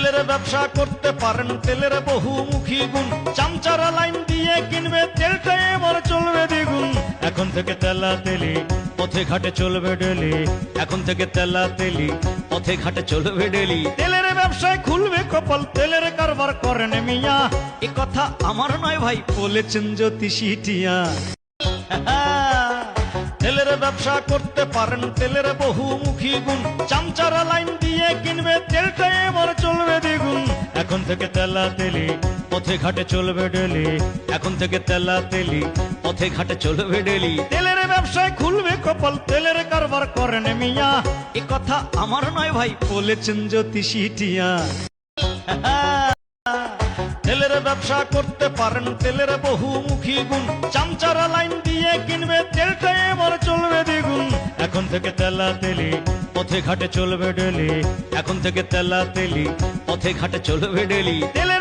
তেলের ব্যবসা করতে পারেন, তেলের বহুমুখী গুণ। চামচারা লাইন দিয়ে কিনবে, তেলটা এবার চলবে দ্বিগুণ। এখন থেকে তেলা তেলি পথে ঘাটে চলবে ডেলি, এখন থেকে তেলা তেলি পথে ঘাটে চলবে ডেলি। তেলের ব্যবসায় খুলবে কপাল, তেলের কারবার করেন মিয়া। এ কথা আমার নয় ভাই, বলেছেন জ্যোতিষী টিয়া। তেলের ব্যবসা করতে পারেন, তেলের বহুমুখী গুণ। চামচারা লাইন দিয়ে কিনবে, তেলটা এবার চলবে দ্বিগুণ। এখন থেকে তেলা তেলি পথে ঘাটে চলবে ডেলি, এখন থেকে তেলা তেলি পথে ঘাটে চলবে ডেলি। তেলের ব্যবসায় খুলবে কপাল, তেলের কারবার করেন মিয়া। এ কথা আমার নয় ভাই, বলেছেন জ্যোতিষী টিয়া। তেলের ব্যবসা করতে পারেন, তেলের বহুমুখী গুণ। চামচারা লাইন দিয়ে কিনবে, তেলটা এবার চলবে দ্বিগুণ। এখন থেকে তেলা তেলি পথে ঘাটে চলবে ডেলি, এখন থেকে তেলা তেলি পথে ঘাটে চলবে ডেলি। তেলের